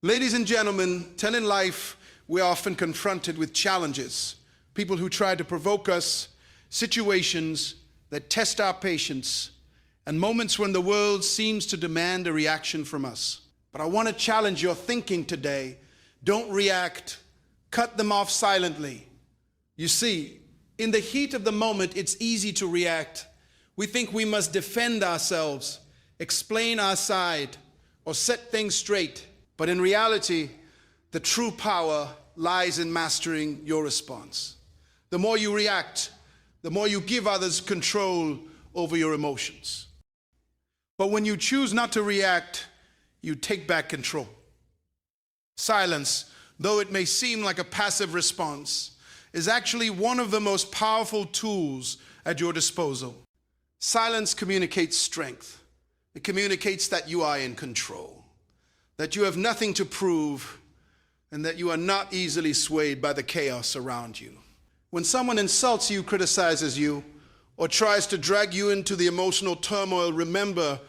Ladies and gentlemen, in life, we're often confronted with challenges, people who try to provoke us, situations that test our patience, and moments when the world seems to demand a reaction from us. But I want to challenge your thinking today. Don't react. Cut them off silently. You see, in the heat of the moment, it's easy to react. We think we must defend ourselves, explain our side, or set things straight. But in reality, the true power lies in mastering your response. The more you react, the more you give others control over your emotions. But when you choose not to react, you take back control. Silence, though it may seem like a passive response, is actually one of the most powerful tools at your disposal. Silence communicates strength. It communicates that you are in control, that you have nothing to prove, and that you are not easily swayed by the chaos around you. When someone insults you, criticizes you, or tries to drag you into the emotional turmoil, remember,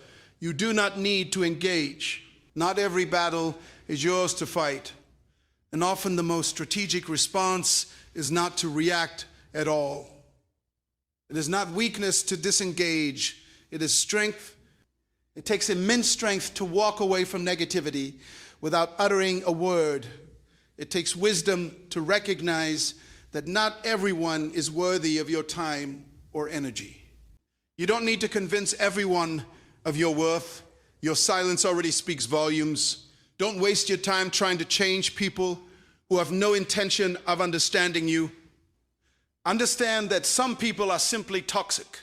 you do not need to engage. Not every battle is yours to fight. And often the most strategic response is not to react at all. It is not weakness to disengage. It is strength. It takes immense strength to walk away from negativity without uttering a word. It takes wisdom to recognize that not everyone is worthy of your time or energy. You don't need to convince everyone of your worth. Your silence already speaks volumes. Don't waste your time trying to change people who have no intention of understanding you. Understand that some people are simply toxic,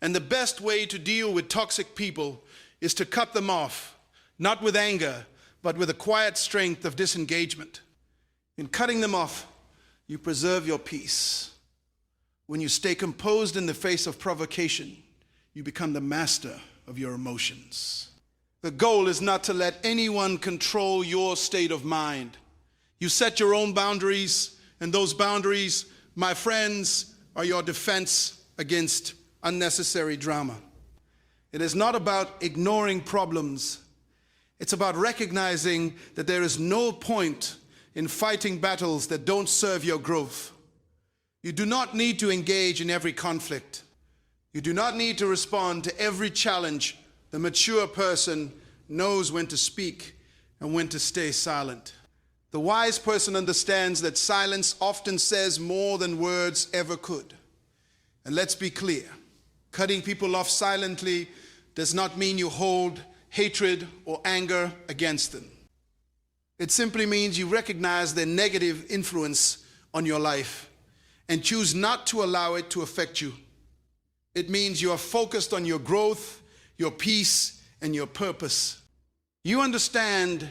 and the best way to deal with toxic people is to cut them off, not with anger, but with a quiet strength of disengagement. In cutting them off, you preserve your peace. When you stay composed in the face of provocation, you become the master of your emotions. The goal is not to let anyone control your state of mind. You set your own boundaries, and those boundaries, my friends, are your defense against unnecessary drama. It is not about ignoring problems. It's about recognizing that there is no point in fighting battles that don't serve your growth. You do not need to engage in every conflict. You do not need to respond to every challenge. The mature person knows when to speak and when to stay silent. The wise person understands that silence often says more than words ever could. And let's be clear, cutting people off silently does not mean you hold hatred or anger against them. It simply means you recognize their negative influence on your life and choose not to allow it to affect you. It means you are focused on your growth, your peace, and your purpose. You understand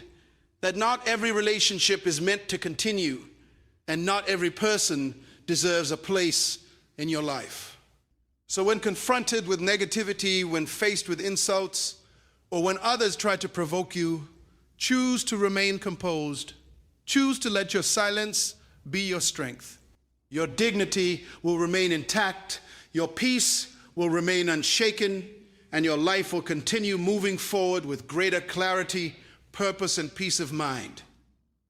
that not every relationship is meant to continue, and not every person deserves a place in your life. So when confronted with negativity, when faced with insults, or when others try to provoke you, choose to remain composed. Choose to let your silence be your strength. Your dignity will remain intact, your peace will remain unshaken, and your life will continue moving forward with greater clarity, purpose, and peace of mind.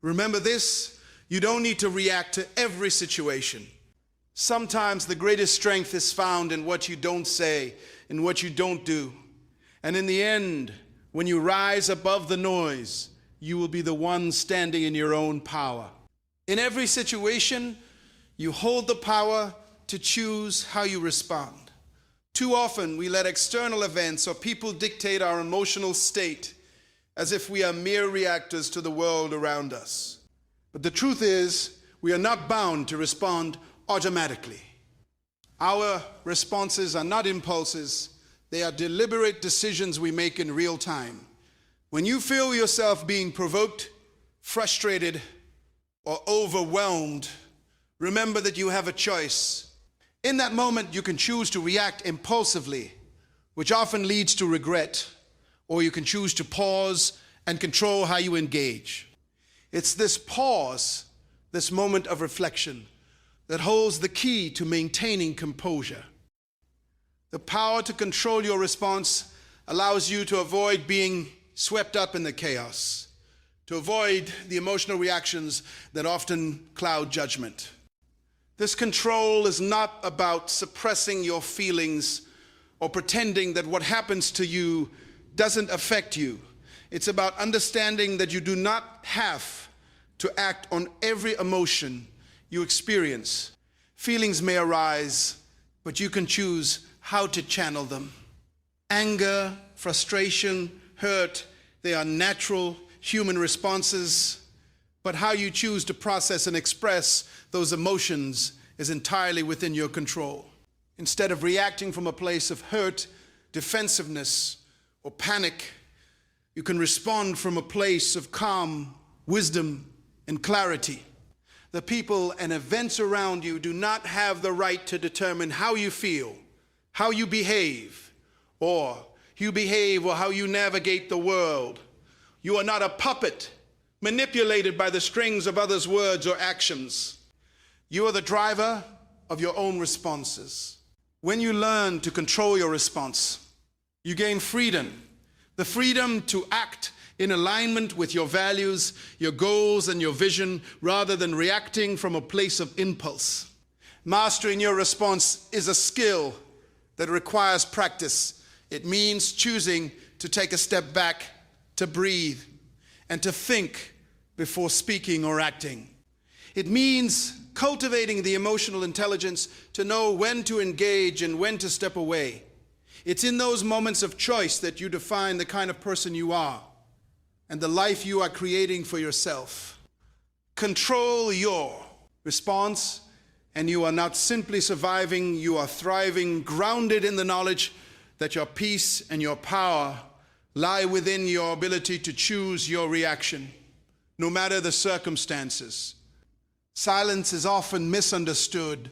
Remember this, you don't need to react to every situation. Sometimes the greatest strength is found in what you don't say, in what you don't do. And in the end, when you rise above the noise, you will be the one standing in your own power. In every situation, you hold the power to choose how you respond. Too often, we let external events or people dictate our emotional state as if we are mere reactors to the world around us. But the truth is, we are not bound to respond automatically. Our responses are not impulses. They are deliberate decisions we make in real time. When you feel yourself being provoked, frustrated, or overwhelmed, remember that you have a choice. In that moment, you can choose to react impulsively, which often leads to regret, or you can choose to pause and control how you engage. It's this pause, this moment of reflection, that holds the key to maintaining composure. The power to control your response allows you to avoid being swept up in the chaos, to avoid the emotional reactions that often cloud judgment. This control is not about suppressing your feelings or pretending that what happens to you doesn't affect you. It's about understanding that you do not have to act on every emotion you experience. Feelings may arise, but you can choose how to channel them. Anger, frustration, hurt, they are natural human responses, but how you choose to process and express those emotions is entirely within your control. Instead of reacting from a place of hurt, defensiveness, or panic, you can respond from a place of calm, wisdom, and clarity. The people and events around you do not have the right to determine how you feel, how you behave, or how you navigate the world. You are not a puppet manipulated by the strings of others' words or actions. You are the driver of your own responses. When you learn to control your response, you gain freedom. The freedom to act in alignment with your values, your goals, and your vision, rather than reacting from a place of impulse. Mastering your response is a skill that requires practice. It means choosing to take a step back, to breathe, and to think before speaking or acting. It means cultivating the emotional intelligence to know when to engage and when to step away. It's in those moments of choice that you define the kind of person you are and the life you are creating for yourself. Control your response, and you are not simply surviving, you are thriving, grounded in the knowledge that your peace and your power lie within your ability to choose your reaction, no matter the circumstances. Silence is often misunderstood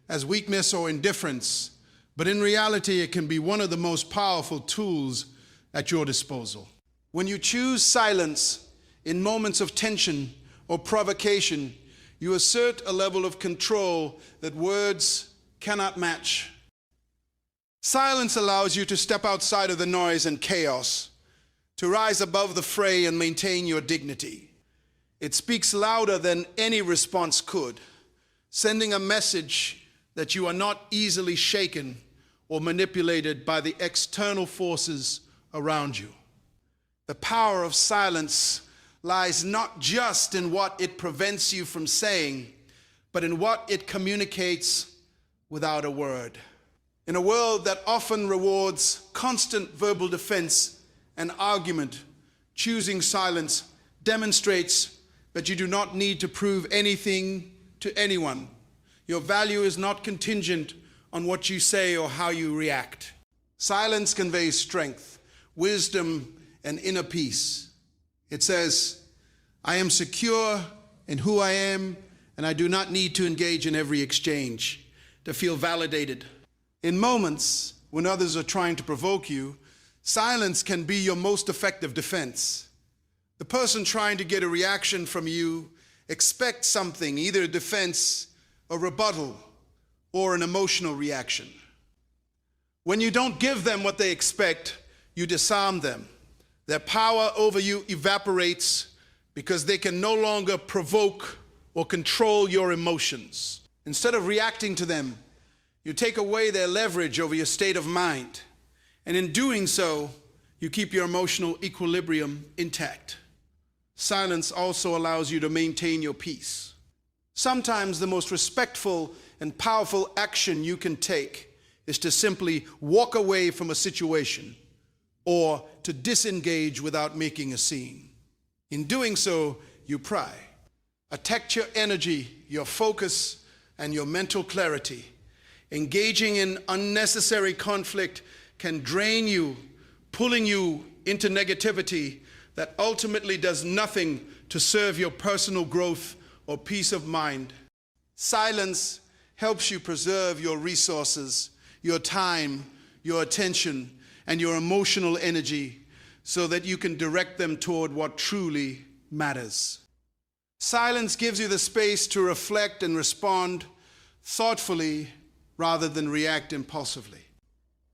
as weakness or indifference, but in reality, it can be one of the most powerful tools at your disposal. When you choose silence in moments of tension or provocation, you assert a level of control that words cannot match. Silence allows you to step outside of the noise and chaos, to rise above the fray and maintain your dignity. It speaks louder than any response could, sending a message that you are not easily shaken or manipulated by the external forces around you. The power of silence lies not just in what it prevents you from saying, but in what it communicates without a word. In a world that often rewards constant verbal defense and argument, choosing silence demonstrates that you do not need to prove anything to anyone. Your value is not contingent on what you say or how you react. Silence conveys strength, wisdom, and inner peace. It says, I am secure in who I am, and I do not need to engage in every exchange to feel validated. In moments when others are trying to provoke you, silence can be your most effective defense. The person trying to get a reaction from you expects something, either a defense, a rebuttal, or an emotional reaction. When you don't give them what they expect, you disarm them. Their power over you evaporates because they can no longer provoke or control your emotions. Instead of reacting to them, you take away their leverage over your state of mind. And in doing so, you keep your emotional equilibrium intact. Silence also allows you to maintain your peace. Sometimes the most respectful and powerful action you can take is to simply walk away from a situation or to disengage without making a scene. In doing so, you protect your energy, your focus, and your mental clarity. Engaging in unnecessary conflict can drain you, pulling you into negativity that ultimately does nothing to serve your personal growth or peace of mind. Silence helps you preserve your resources, your time, your attention, and your emotional energy so that you can direct them toward what truly matters. Silence gives you the space to reflect and respond thoughtfully rather than react impulsively.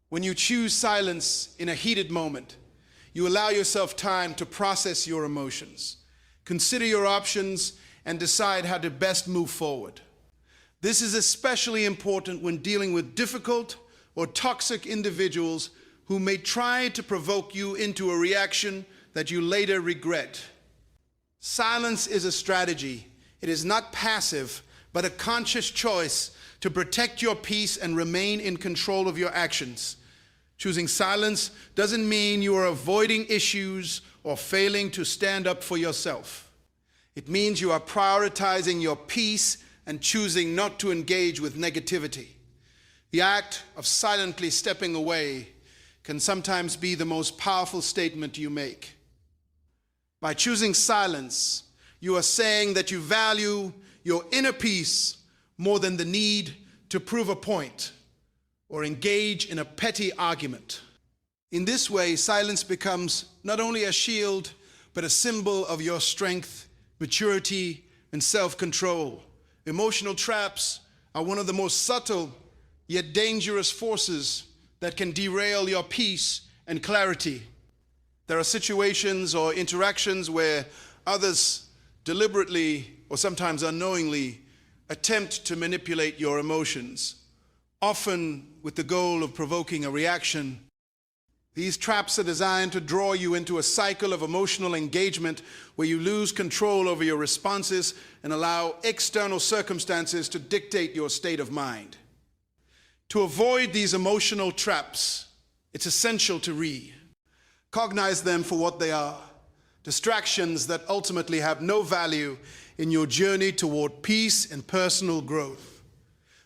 When you choose silence in a heated moment, you allow yourself time to process your emotions, consider your options, and decide how to best move forward. This is especially important when dealing with difficult or toxic individuals who may try to provoke you into a reaction that you later regret. Silence is a strategy. It is not passive, but a conscious choice to protect your peace and remain in control of your actions. Choosing silence doesn't mean you are avoiding issues or failing to stand up for yourself. It means you are prioritizing your peace and choosing not to engage with negativity. The act of silently stepping away can sometimes be the most powerful statement you make. By choosing silence, you are saying that you value your inner peace more than the need to prove a point or engage in a petty argument. In this way, silence becomes not only a shield, but a symbol of your strength, maturity, and self-control. Emotional traps are one of the most subtle yet dangerous forces that can derail your peace and clarity. There are situations or interactions where others deliberately or sometimes unknowingly attempt to manipulate your emotions, often with the goal of provoking a reaction. These traps are designed to draw you into a cycle of emotional engagement where you lose control over your responses and allow external circumstances to dictate your state of mind. To avoid these emotional traps, it's essential to recognize them for what they are: distractions that ultimately have no value in your journey toward peace and personal growth.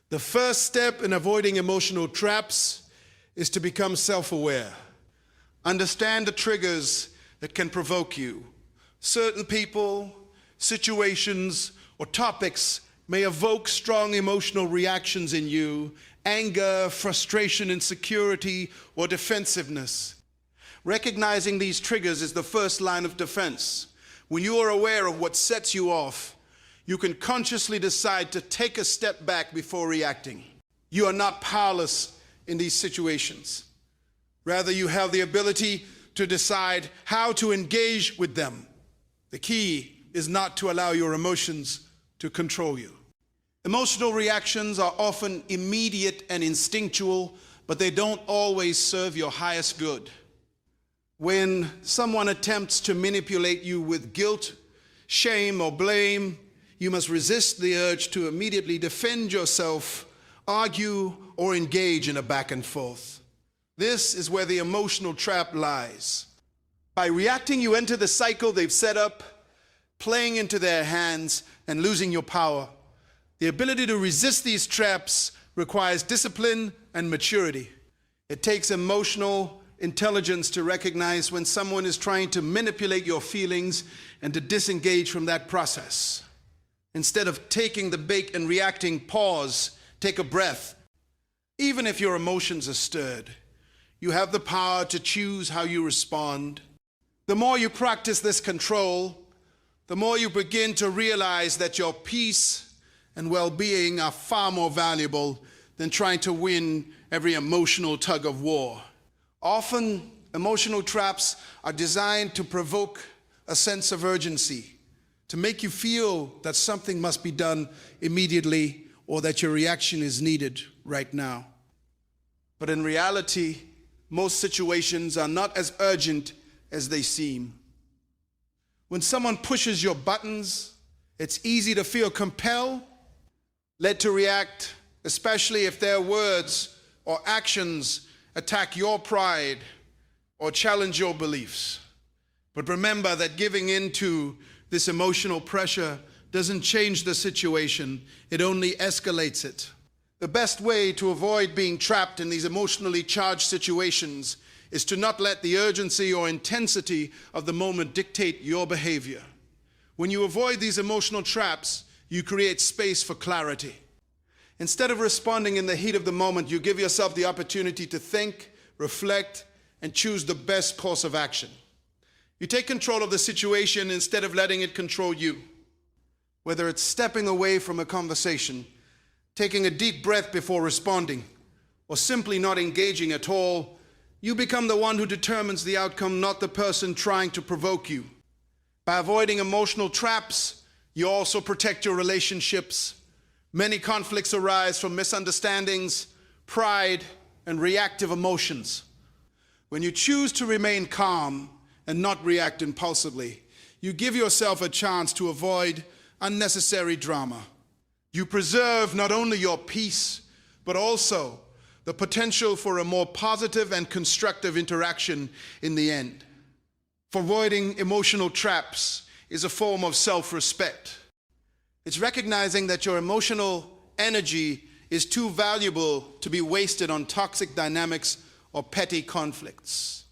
The first step in avoiding emotional traps is to become self-aware. Understand the triggers that can provoke you. Certain people, situations, or topics may evoke strong emotional reactions in you: anger, frustration, insecurity, or defensiveness. Recognizing these triggers is the first line of defense. When you are aware of what sets you off, you can consciously decide to take a step back before reacting. You are not powerless in these situations. Rather, you have the ability to decide how to engage with them. The key is not to allow your emotions to control you. Emotional reactions are often immediate and instinctual, but they don't always serve your highest good. When someone attempts to manipulate you with guilt, shame, or blame, you must resist the urge to immediately defend yourself, argue, or engage in a back and forth. This is where the emotional trap lies. By reacting, you enter the cycle they've set up, playing into their hands and losing your power. The ability to resist these traps requires discipline and maturity. It takes emotional intelligence to recognize when someone is trying to manipulate your feelings and to disengage from that process. Instead of taking the bait and reacting, pause, take a breath. Even if your emotions are stirred, you have the power to choose how you respond. The more you practice this control, the more you begin to realize that your peace and well-being are far more valuable than trying to win every emotional tug of war. Often, emotional traps are designed to provoke a sense of urgency, to make you feel that something must be done immediately or that your reaction is needed right now. But in reality, most situations are not as urgent as they seem. When someone pushes your buttons, it's easy to feel compelled, led to react, especially if their words or actions attack your pride or challenge your beliefs. But remember that giving in to this emotional pressure doesn't change the situation, it only escalates it. The best way to avoid being trapped in these emotionally charged situations is to not let the urgency or intensity of the moment dictate your behavior. When you avoid these emotional traps, you create space for clarity. Instead of responding in the heat of the moment, you give yourself the opportunity to think, reflect, and choose the best course of action. You take control of the situation instead of letting it control you. Whether it's stepping away from a conversation, taking a deep breath before responding, or simply not engaging at all, you become the one who determines the outcome, not the person trying to provoke you. By avoiding emotional traps, you also protect your relationships. Many conflicts arise from misunderstandings, pride, and reactive emotions. When you choose to remain calm and not react impulsively, you give yourself a chance to avoid unnecessary drama. You preserve not only your peace, but also the potential for a more positive and constructive interaction in the end. Avoiding emotional traps is a form of self-respect. It's recognizing that your emotional energy is too valuable to be wasted on toxic dynamics or petty conflicts.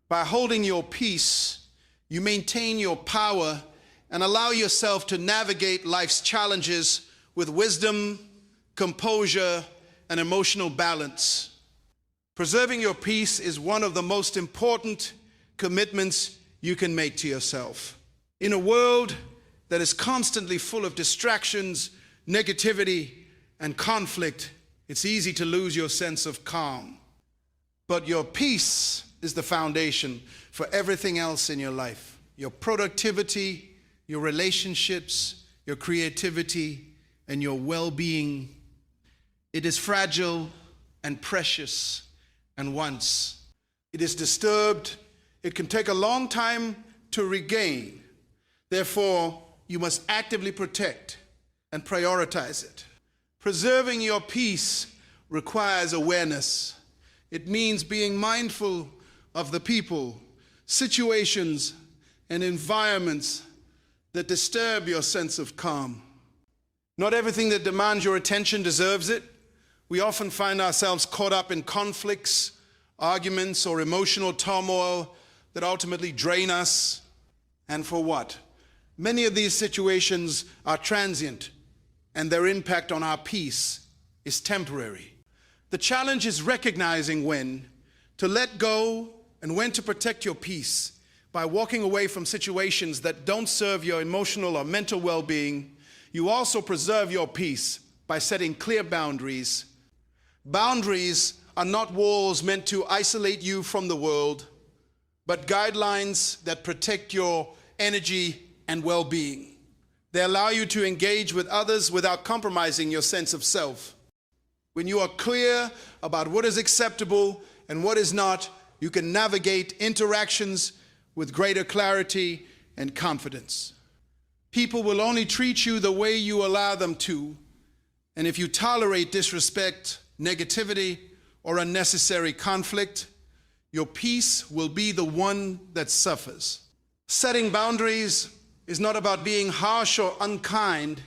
By holding your peace, you maintain your power and allow yourself to navigate life's challenges with wisdom, composure, and emotional balance. Preserving your peace is one of the most important commitments you can make to yourself. In a world that is constantly full of distractions, negativity, and conflict, it's easy to lose your sense of calm. But your peace is the foundation for everything else in your life. Your productivity, your relationships, your creativity, and your well-being. It is fragile and precious, and once it is disturbed, it can take a long time to regain. Therefore, you must actively protect and prioritize it. Preserving your peace requires awareness. It means being mindful of the people, situations, and environments that disturb your sense of calm. Not everything that demands your attention deserves it. We often find ourselves caught up in conflicts, arguments, or emotional turmoil that ultimately drain us. And for what? Many of these situations are transient, and their impact on our peace is temporary. The challenge is recognizing when to let go and when to protect your peace by walking away from situations that don't serve your emotional or mental well-being. You also preserve your peace by setting clear boundaries. Boundaries are not walls meant to isolate you from the world, but guidelines that protect your energy and well-being. They allow you to engage with others without compromising your sense of self. When you are clear about what is acceptable and what is not, you can navigate interactions with greater clarity and confidence. People will only treat you the way you allow them to, and if you tolerate disrespect, negativity, or unnecessary conflict, your peace will be the one that suffers. Setting boundaries is not about being harsh or unkind.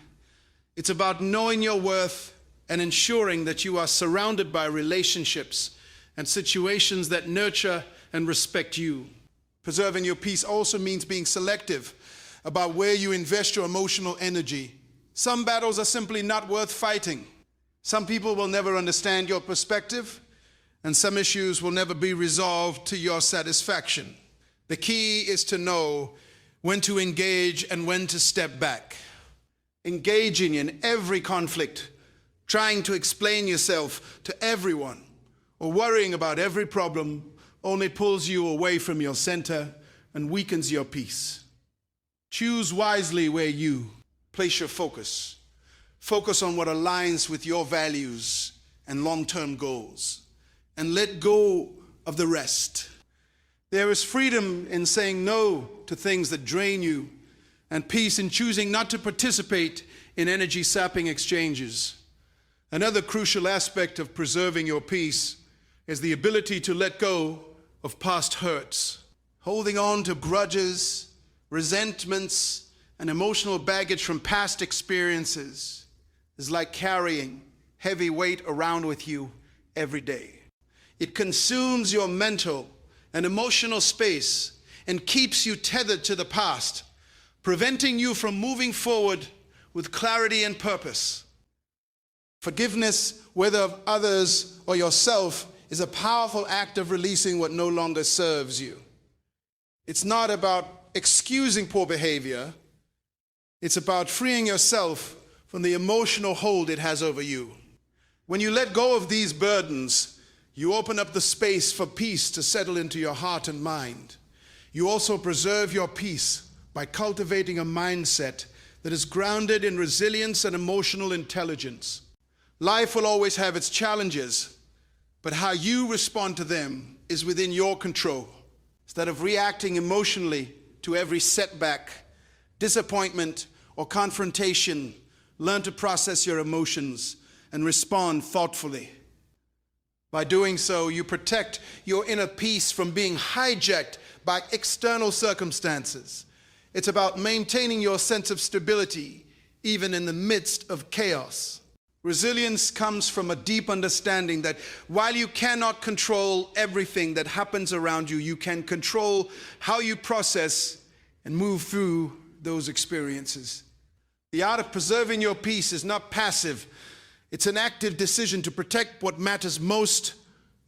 It's about knowing your worth and ensuring that you are surrounded by relationships and situations that nurture and respect you. Preserving your peace also means being selective about where you invest your emotional energy. Some battles are simply not worth fighting. Some people will never understand your perspective, and some issues will never be resolved to your satisfaction. The key is to know when to engage and when to step back. Engaging in every conflict, trying to explain yourself to everyone, or worrying about every problem only pulls you away from your center and weakens your peace. Choose wisely where you place your focus. Focus on what aligns with your values and long-term goals, and let go of the rest. There is freedom in saying no to things that drain you, and peace in choosing not to participate in energy-sapping exchanges. Another crucial aspect of preserving your peace is the ability to let go of past hurts. Holding on to grudges, resentments, and emotional baggage from past experiences is like carrying heavy weight around with you every day. It consumes your mental and emotional space and keeps you tethered to the past, preventing you from moving forward with clarity and purpose. Forgiveness, whether of others or yourself, is a powerful act of releasing what no longer serves you. It's not about excusing poor behavior. It's about freeing yourself from the emotional hold it has over you. When you let go of these burdens, you open up the space for peace to settle into your heart and mind. You also preserve your peace by cultivating a mindset that is grounded in resilience and emotional intelligence. Life will always have its challenges, but how you respond to them is within your control. Instead of reacting emotionally to every setback, disappointment, or confrontation, learn to process your emotions and respond thoughtfully. By doing so, you protect your inner peace from being hijacked by external circumstances. It's about maintaining your sense of stability, even in the midst of chaos. Resilience comes from a deep understanding that while you cannot control everything that happens around you, you can control how you process and move through those experiences. The art of preserving your peace is not passive. It's an active decision to protect what matters most,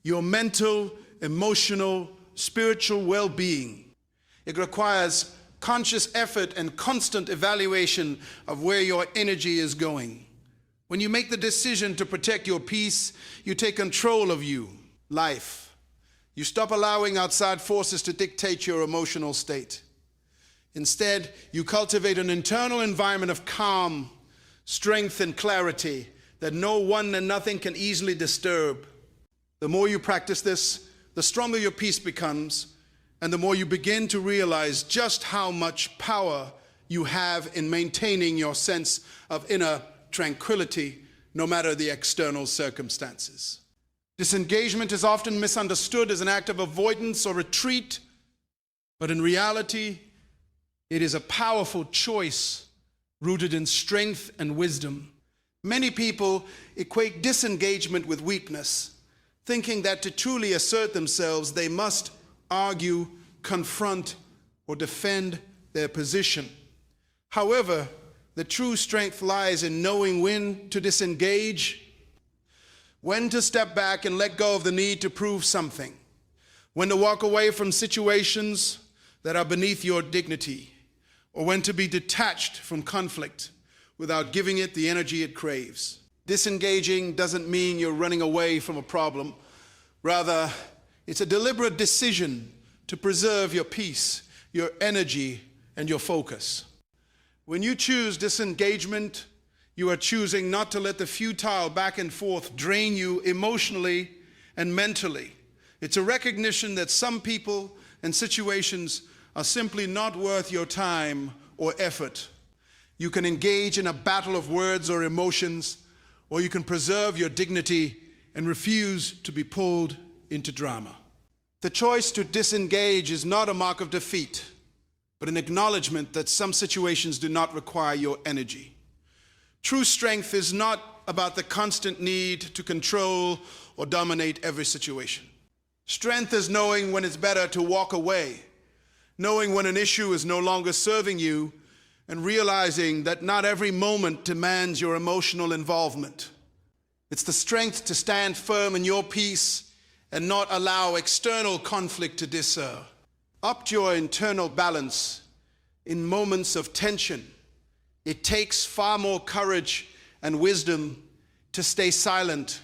your mental, emotional, spiritual well-being. It requires conscious effort and constant evaluation of where your energy is going. When you make the decision to protect your peace, you take control of life. You stop allowing outside forces to dictate your emotional state. Instead, you cultivate an internal environment of calm, strength, and clarity that no one and nothing can easily disturb. The more you practice this, the stronger your peace becomes, and the more you begin to realize just how much power you have in maintaining your sense of inner tranquility, no matter the external circumstances. Disengagement is often misunderstood as an act of avoidance or retreat, but in reality, it is a powerful choice rooted in strength and wisdom. Many people equate disengagement with weakness, thinking that to truly assert themselves, they must argue, confront, or defend their position. However, the true strength lies in knowing when to disengage, when to step back and let go of the need to prove something, when to walk away from situations that are beneath your dignity, or when to be detached from conflict without giving it the energy it craves. Disengaging doesn't mean you're running away from a problem. Rather, it's a deliberate decision to preserve your peace, your energy, and your focus. When you choose disengagement, you are choosing not to let the futile back and forth drain you emotionally and mentally. It's a recognition that some people and situations are simply not worth your time or effort. You can engage in a battle of words or emotions, or you can preserve your dignity and refuse to be pulled into drama. The choice to disengage is not a mark of defeat, but an acknowledgement that some situations do not require your energy. True strength is not about the constant need to control or dominate every situation. Strength is knowing when it's better to walk away, knowing when an issue is no longer serving you, and realizing that not every moment demands your emotional involvement. It's the strength to stand firm in your peace and not allow external conflict to disrupt your internal balance in moments of tension. It takes far more courage and wisdom to stay silent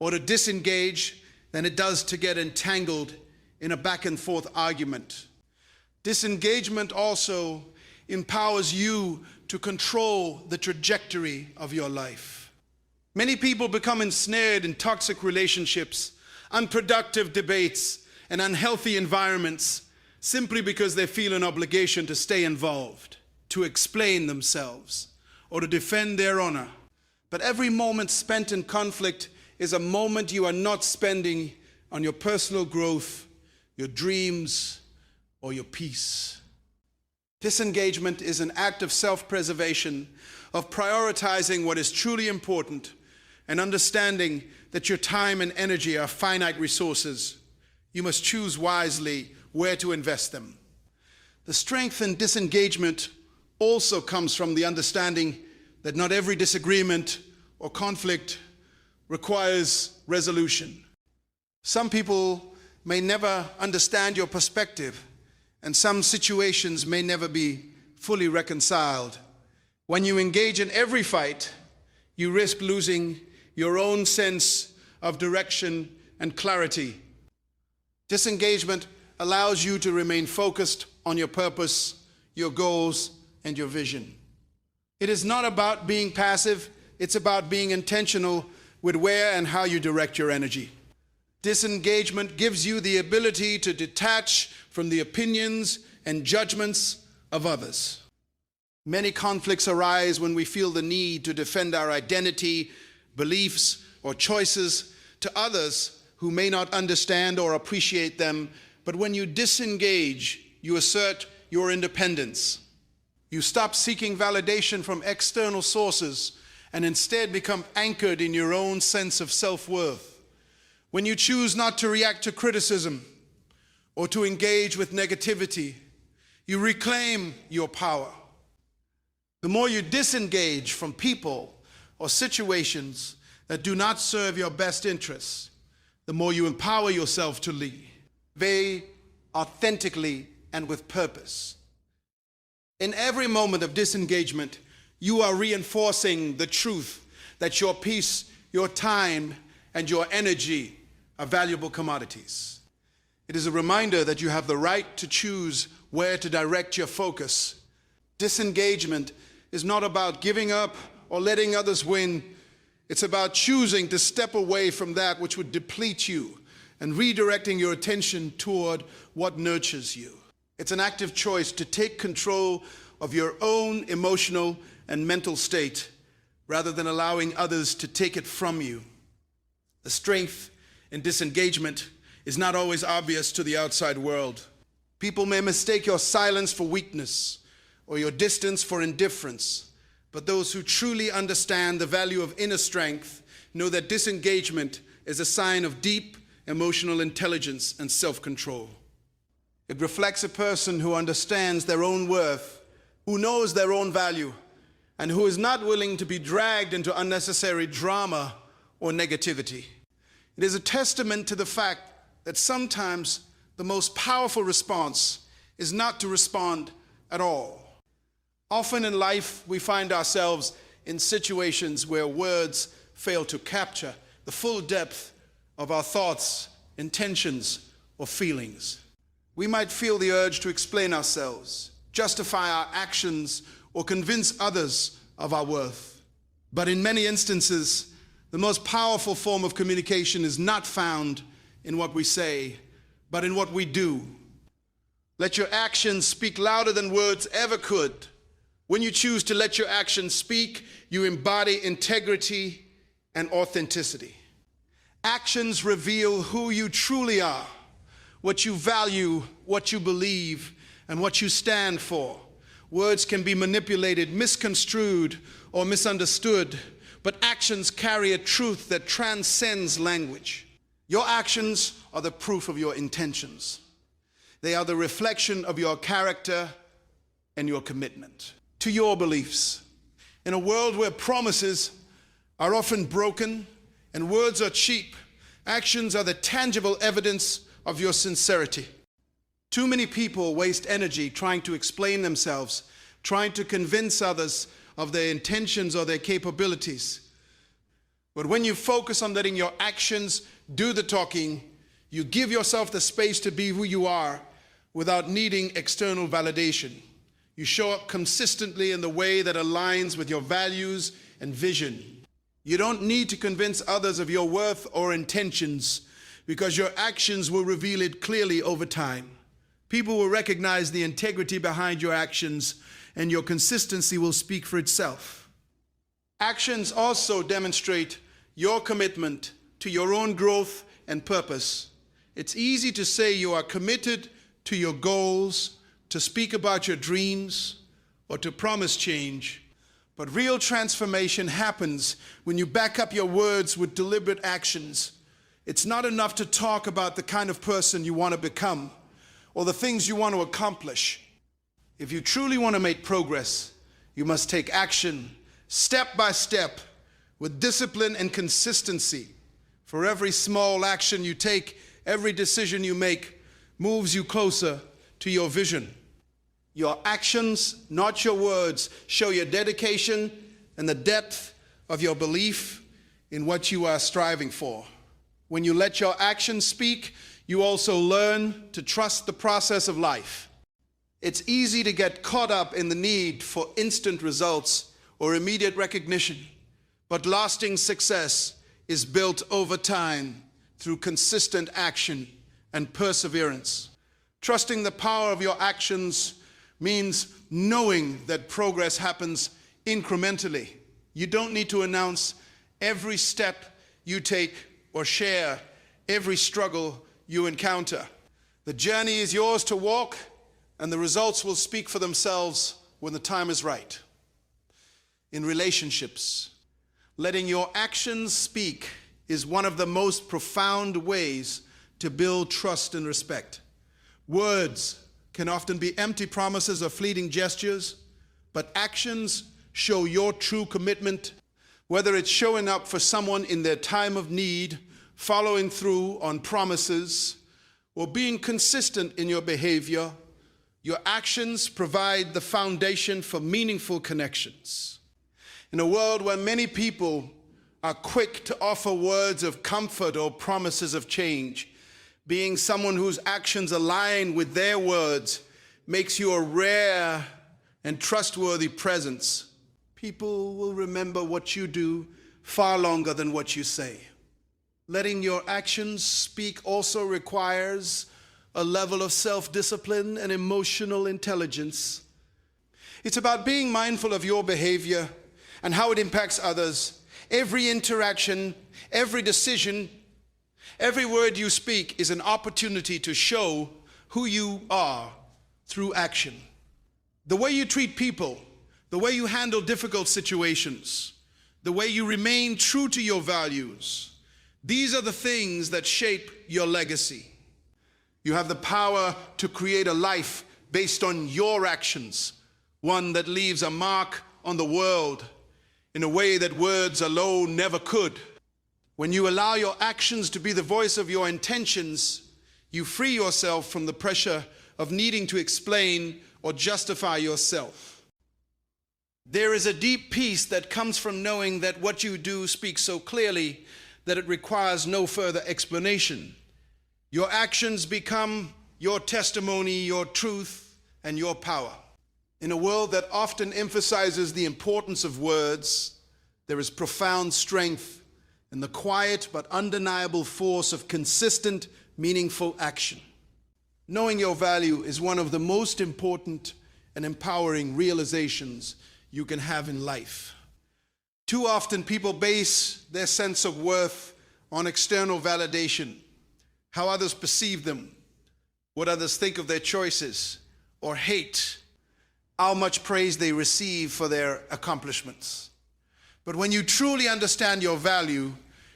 or to disengage than it does to get entangled in a back and forth argument. Disengagement also empowers you to control the trajectory of your life. Many people become ensnared in toxic relationships, unproductive debates, and unhealthy environments simply because they feel an obligation to stay involved, to explain themselves, or to defend their honor. But every moment spent in conflict is a moment you are not spending on your personal growth, your dreams, or your peace. Disengagement is an act of self-preservation, of prioritizing what is truly important and understanding that your time and energy are finite resources. You must choose wisely where to invest them. The strength in disengagement also comes from the understanding that not every disagreement or conflict requires resolution. Some people may never understand your perspective, and some situations may never be fully reconciled. When you engage in every fight, you risk losing your own sense of direction and clarity. Disengagement allows you to remain focused on your purpose, your goals, and your vision. It is not about being passive, it's about being intentional with where and how you direct your energy. Disengagement gives you the ability to detach from the opinions and judgments of others. Many conflicts arise when we feel the need to defend our identity, beliefs, or choices to others who may not understand or appreciate them. But when you disengage, you assert your independence. You stop seeking validation from external sources and instead become anchored in your own sense of self-worth. When you choose not to react to criticism or to engage with negativity, you reclaim your power. The more you disengage from people or situations that do not serve your best interests, the more you empower yourself to lead, very authentically and with purpose. In every moment of disengagement, you are reinforcing the truth that your peace, your time, and your energy are valuable commodities. It is a reminder that you have the right to choose where to direct your focus. Disengagement is not about giving up or letting others win. It's about choosing to step away from that which would deplete you and redirecting your attention toward what nurtures you. It's an active choice to take control of your own emotional and mental state rather than allowing others to take it from you. The strength in disengagement is not always obvious to the outside world. People may mistake your silence for weakness or your distance for indifference, but those who truly understand the value of inner strength know that disengagement is a sign of deep emotional intelligence and self-control. It reflects a person who understands their own worth, who knows their own value, and who is not willing to be dragged into unnecessary drama or negativity. It is a testament to the fact that sometimes the most powerful response is not to respond at all. Often in life, we find ourselves in situations where words fail to capture the full depth of our thoughts, intentions, or feelings. We might feel the urge to explain ourselves, justify our actions, or convince others of our worth. But in many instances, the most powerful form of communication is not found in what we say, but in what we do. Let your actions speak louder than words ever could. When you choose to let your actions speak, you embody integrity and authenticity. Actions reveal who you truly are, what you value, what you believe, and what you stand for. Words can be manipulated, misconstrued, or misunderstood, but actions carry a truth that transcends language. Your actions are the proof of your intentions. They are the reflection of your character and your commitment to your beliefs. In a world where promises are often broken and words are cheap, actions are the tangible evidence of your sincerity. Too many people waste energy trying to explain themselves, trying to convince others of their intentions or their capabilities. But when you focus on letting your actions do the talking, you give yourself the space to be who you are without needing external validation. You show up consistently in the way that aligns with your values and vision. You don't need to convince others of your worth or intentions because your actions will reveal it clearly over time. People will recognize the integrity behind your actions, and your consistency will speak for itself. Actions also demonstrate your commitment to your own growth and purpose. It's easy to say you are committed to your goals, to speak about your dreams, or to promise change. But real transformation happens when you back up your words with deliberate actions. It's not enough to talk about the kind of person you want to become or the things you want to accomplish. If you truly want to make progress, you must take action step by step with discipline and consistency. For every small action you take, every decision you make moves you closer to your vision. Your actions, not your words, show your dedication and the depth of your belief in what you are striving for. When you let your actions speak, you also learn to trust the process of life. It's easy to get caught up in the need for instant results or immediate recognition, but lasting success is built over time through consistent action and perseverance. Trusting the power of your actions means knowing that progress happens incrementally. You don't need to announce every step you take or share every struggle you encounter. The journey is yours to walk, and the results will speak for themselves when the time is right. In relationships, letting your actions speak is one of the most profound ways to build trust and respect. Words can often be empty promises or fleeting gestures, but actions show your true commitment, whether it's showing up for someone in their time of need, following through on promises, or being consistent in your behavior. Your actions provide the foundation for meaningful connections. In a world where many people are quick to offer words of comfort or promises of change, being someone whose actions align with their words makes you a rare and trustworthy presence. People will remember what you do far longer than what you say. Letting your actions speak also requires a level of self-discipline and emotional intelligence. It's about being mindful of your behavior and how it impacts others. Every interaction, every decision, every word you speak is an opportunity to show who you are through action. The way you treat people, the way you handle difficult situations, the way you remain true to your values, these are the things that shape your legacy. You have the power to create a life based on your actions, one that leaves a mark on the world in a way that words alone never could. When you allow your actions to be the voice of your intentions, you free yourself from the pressure of needing to explain or justify yourself. There is a deep peace that comes from knowing that what you do speaks so clearly that it requires no further explanation. Your actions become your testimony, your truth, and your power. In a world that often emphasizes the importance of words, there is profound strength in the quiet but undeniable force of consistent, meaningful action. Knowing your value is one of the most important and empowering realizations you can have in life. Too often people base their sense of worth on external validation, how others perceive them, what others think of their choices, or hate how much praise they receive for their accomplishments. But when you truly understand your value,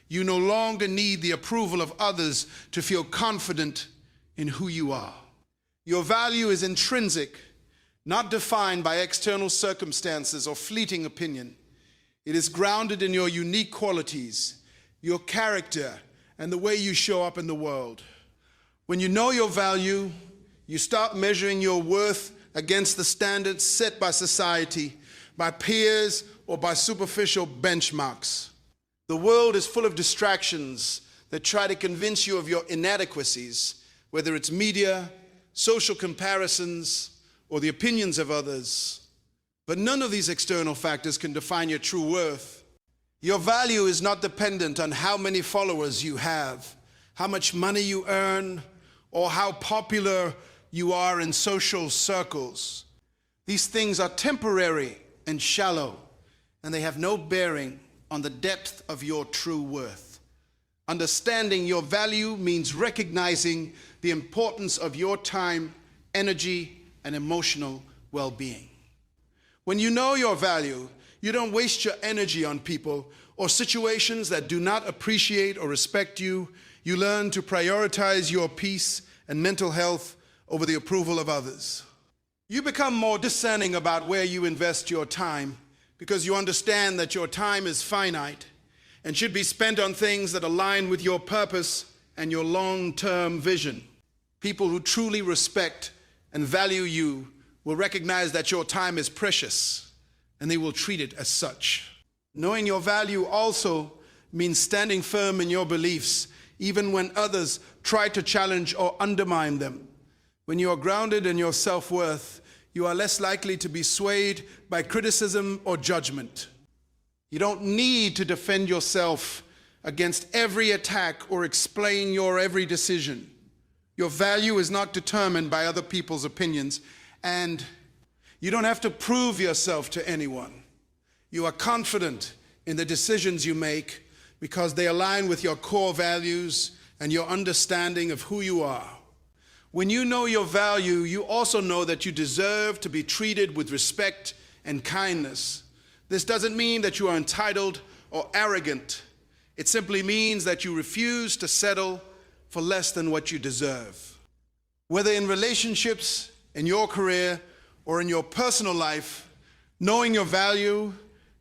you no longer need the approval of others to feel confident in who you are. Your value is intrinsic, not defined by external circumstances or fleeting opinion. It is grounded in your unique qualities, your character, and the way you show up in the world. When you know your value, you stop measuring your worth against the standards set by society, by peers, or by superficial benchmarks. The world is full of distractions that try to convince you of your inadequacies, whether it's media, social comparisons, or the opinions of others. But none of these external factors can define your true worth. Your value is not dependent on how many followers you have, how much money you earn, or how popular you are in social circles. These things are temporary and shallow, and they have no bearing on the depth of your true worth. Understanding your value means recognizing the importance of your time, energy, and emotional well-being. When you know your value, you don't waste your energy on people or situations that do not appreciate or respect you. You learn to prioritize your peace and mental health over the approval of others. You become more discerning about where you invest your time because you understand that your time is finite and should be spent on things that align with your purpose and your long-term vision. People who truly respect and value you will recognize that your time is precious, and they will treat it as such. Knowing your value also means standing firm in your beliefs, even when others try to challenge or undermine them. When you are grounded in your self-worth, you are less likely to be swayed by criticism or judgment. You don't need to defend yourself against every attack or explain your every decision. Your value is not determined by other people's opinions, and you don't have to prove yourself to anyone. You are confident in the decisions you make because they align with your core values and your understanding of who you are. When you know your value, you also know that you deserve to be treated with respect and kindness. This doesn't mean that you are entitled or arrogant. It simply means that you refuse to settle for less than what you deserve. Whether in relationships, in your career, or in your personal life, knowing your value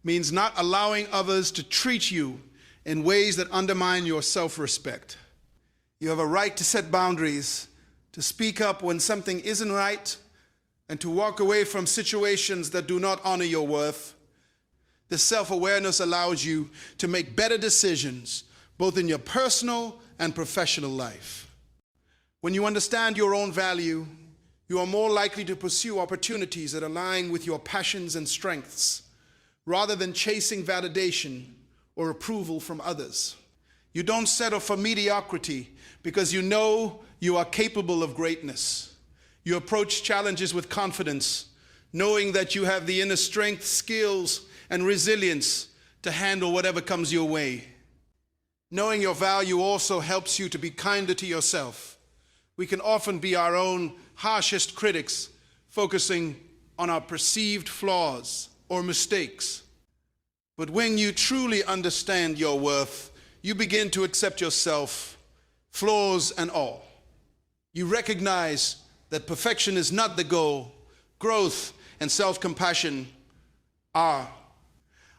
means not allowing others to treat you in ways that undermine your self-respect. You have a right to set boundaries, to speak up when something isn't right, and to walk away from situations that do not honor your worth. This self-awareness allows you to make better decisions, both in your personal and professional life. When you understand your own value, you are more likely to pursue opportunities that align with your passions and strengths, rather than chasing validation or approval from others. You don't settle for mediocrity because you know you are capable of greatness. You approach challenges with confidence, knowing that you have the inner strength, skills, and resilience to handle whatever comes your way. Knowing your value also helps you to be kinder to yourself. We can often be our own harshest critics, focusing on our perceived flaws or mistakes. But when you truly understand your worth, you begin to accept yourself, flaws and all. You recognize that perfection is not the goal. Growth and self-compassion are.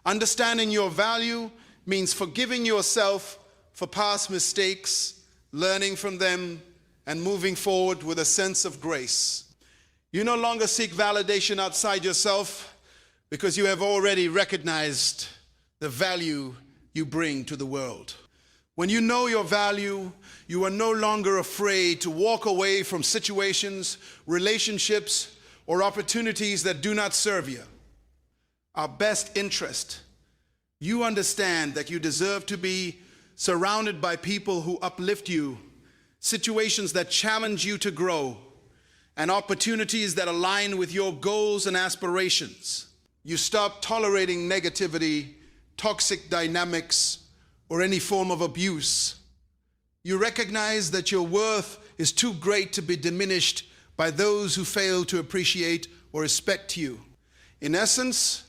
Understanding your value means forgiving yourself for past mistakes, learning from them, and moving forward with a sense of grace. You no longer seek validation outside yourself because you have already recognized the value you bring to the world. When you know your value, you are no longer afraid to walk away from situations, relationships, or opportunities that do not serve you. Our best interest. You understand that you deserve to be surrounded by people who uplift you, situations that challenge you to grow, and opportunities that align with your goals and aspirations. You stop tolerating negativity, toxic dynamics, or any form of abuse. You recognize that your worth is too great to be diminished by those who fail to appreciate or respect you. In essence,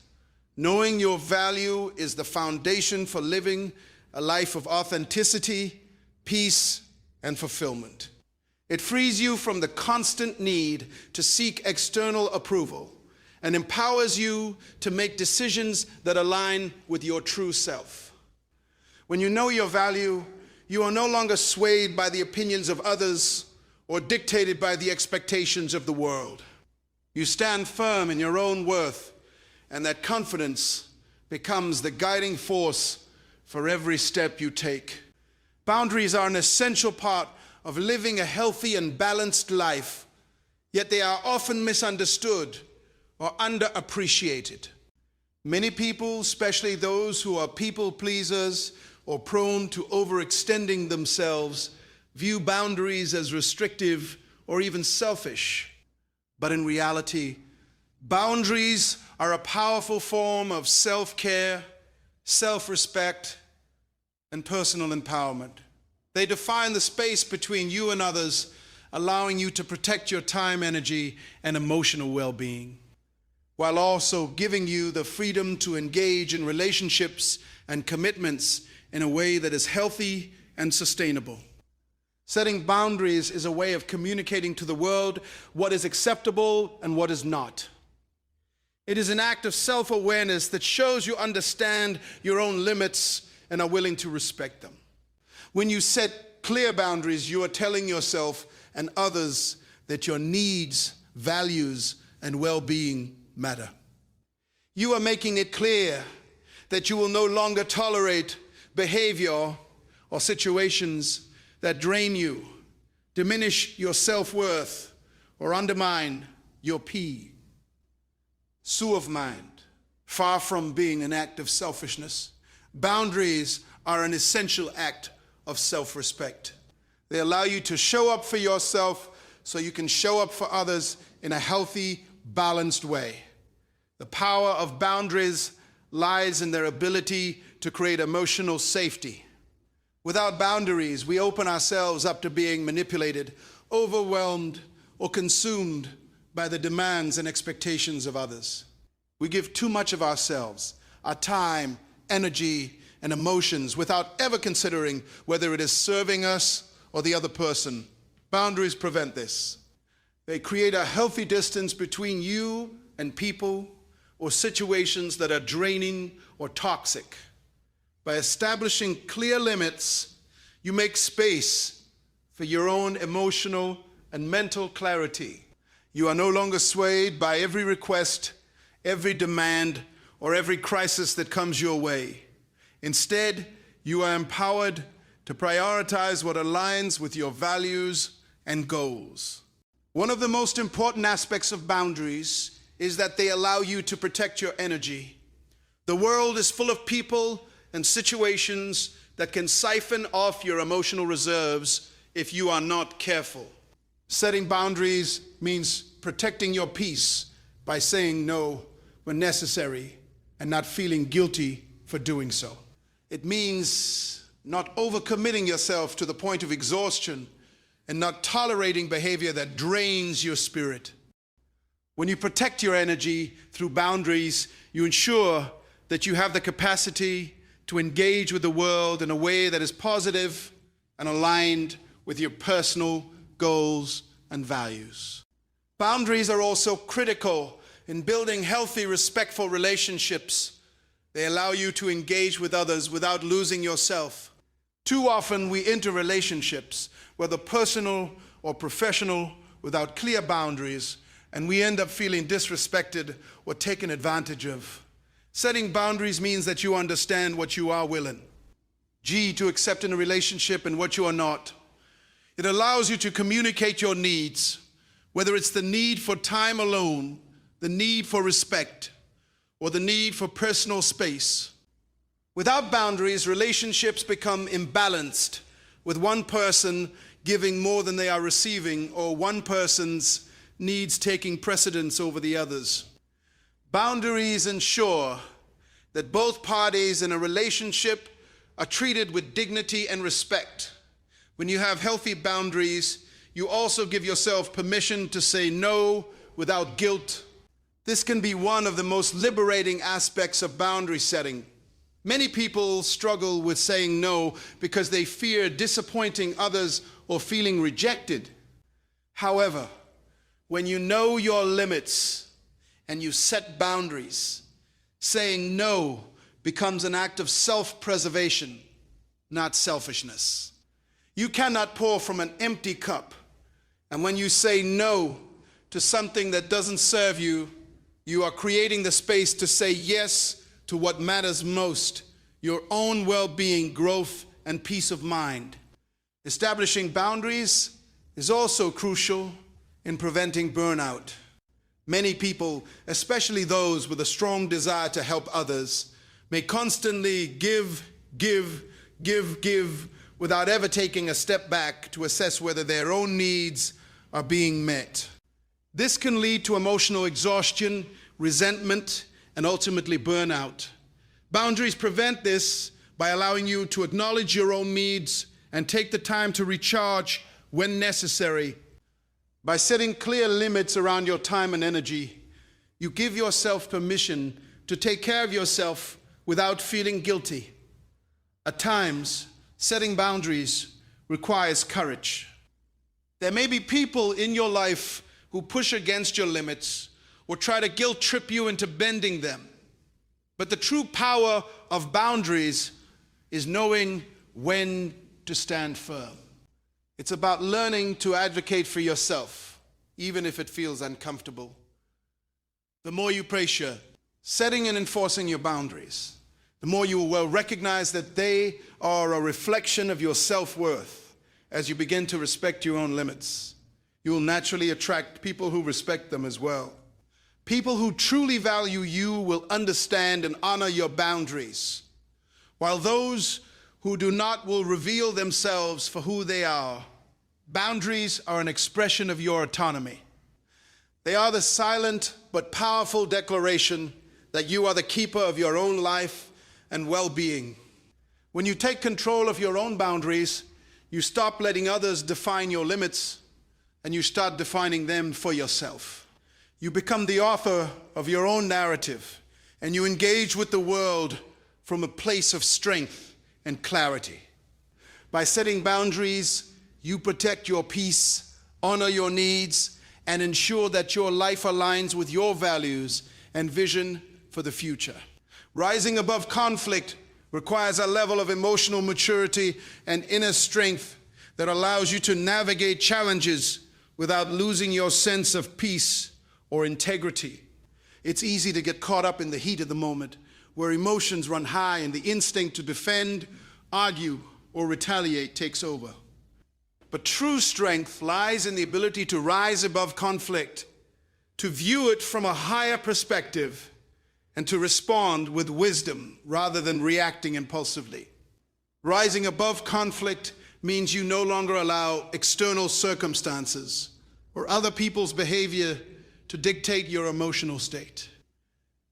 knowing your value is the foundation for living a life of authenticity, peace, and fulfillment. It frees you from the constant need to seek external approval and empowers you to make decisions that align with your true self. When you know your value, you are no longer swayed by the opinions of others or dictated by the expectations of the world. You stand firm in your own worth, and that confidence becomes the guiding force for every step you take. Boundaries are an essential part of living a healthy and balanced life, yet they are often misunderstood or underappreciated. Many people, especially those who are people pleasers or prone to overextending themselves, view boundaries as restrictive or even selfish. But in reality, boundaries are a powerful form of self-care, self-respect, and personal empowerment. They define the space between you and others, allowing you to protect your time, energy, and emotional well-being, while also giving you the freedom to engage in relationships and commitments in a way that is healthy and sustainable. Setting boundaries is a way of communicating to the world what is acceptable and what is not. It is an act of self-awareness that shows you understand your own limits and are willing to respect them. When you set clear boundaries, you are telling yourself and others that your needs, values, and well-being matter. You are making it clear that you will no longer tolerate behavior or situations that drain you, diminish your self-worth, or undermine your peace of mind, far from being an act of selfishness. Boundaries are an essential act of self-respect. They allow you to show up for yourself so you can show up for others in a healthy, balanced way. The power of boundaries lies in their ability to create emotional safety. Without boundaries, we open ourselves up to being manipulated, overwhelmed, or consumed by the demands and expectations of others. We give too much of ourselves, our time, energy, and emotions without ever considering whether it is serving us or the other person. Boundaries prevent this. They create a healthy distance between you and people or situations that are draining or toxic. By establishing clear limits, you make space for your own emotional and mental clarity. You are no longer swayed by every request, every demand, or every crisis that comes your way. Instead, you are empowered to prioritize what aligns with your values and goals. One of the most important aspects of boundaries is that they allow you to protect your energy. The world is full of people and situations that can siphon off your emotional reserves if you are not careful. Setting boundaries means protecting your peace by saying no when necessary and not feeling guilty for doing so. It means not overcommitting yourself to the point of exhaustion and not tolerating behavior that drains your spirit. When you protect your energy through boundaries, you ensure that you have the capacity to engage with the world in a way that is positive and aligned with your personal goals and values. Boundaries are also critical in building healthy, respectful relationships. They allow you to engage with others without losing yourself. Too often we enter relationships, whether personal or professional, without clear boundaries, and we end up feeling disrespected or taken advantage of. Setting boundaries means that you understand what you are willing to accept in a relationship and what you are not. It allows you to communicate your needs, whether it's the need for time alone, the need for respect, or the need for personal space. Without boundaries, relationships become imbalanced, with one person giving more than they are receiving, or one person's needs taking precedence over the others. Boundaries ensure that both parties in a relationship are treated with dignity and respect. When you have healthy boundaries, you also give yourself permission to say no without guilt. This can be one of the most liberating aspects of boundary setting. Many people struggle with saying no because they fear disappointing others or feeling rejected. However, when you know your limits and you set boundaries, saying no becomes an act of self-preservation, not selfishness. You cannot pour from an empty cup. And when you say no to something that doesn't serve you, you are creating the space to say yes to what matters most, your own well-being, growth, and peace of mind. Establishing boundaries is also crucial in preventing burnout. Many people, especially those with a strong desire to help others, may constantly give without ever taking a step back to assess whether their own needs are being met. This can lead to emotional exhaustion, resentment, and ultimately burnout. Boundaries prevent this by allowing you to acknowledge your own needs and take the time to recharge when necessary. By setting clear limits around your time and energy, you give yourself permission to take care of yourself without feeling guilty. At times, setting boundaries requires courage. There may be people in your life who push against your limits or try to guilt trip you into bending them. But the true power of boundaries is knowing when to stand firm. It's about learning to advocate for yourself, even if it feels uncomfortable. The more you pressure, setting and enforcing your boundaries, the more you will recognize that they are a reflection of your self-worth as you begin to respect your own limits. You will naturally attract people who respect them as well. People who truly value you will understand and honor your boundaries, while those who do not will reveal themselves for who they are. Boundaries are an expression of your autonomy. They are the silent but powerful declaration that you are the keeper of your own life and well-being. When you take control of your own boundaries, you stop letting others define your limits, and you start defining them for yourself. You become the author of your own narrative, and you engage with the world from a place of strength and clarity. By setting boundaries, you protect your peace, honor your needs, and ensure that your life aligns with your values and vision for the future. Rising above conflict requires a level of emotional maturity and inner strength that allows you to navigate challenges without losing your sense of peace or integrity. It's easy to get caught up in the heat of the moment, where emotions run high and the instinct to defend, argue, or retaliate takes over. But true strength lies in the ability to rise above conflict, to view it from a higher perspective, and to respond with wisdom rather than reacting impulsively. Rising above conflict means you no longer allow external circumstances or other people's behavior to dictate your emotional state.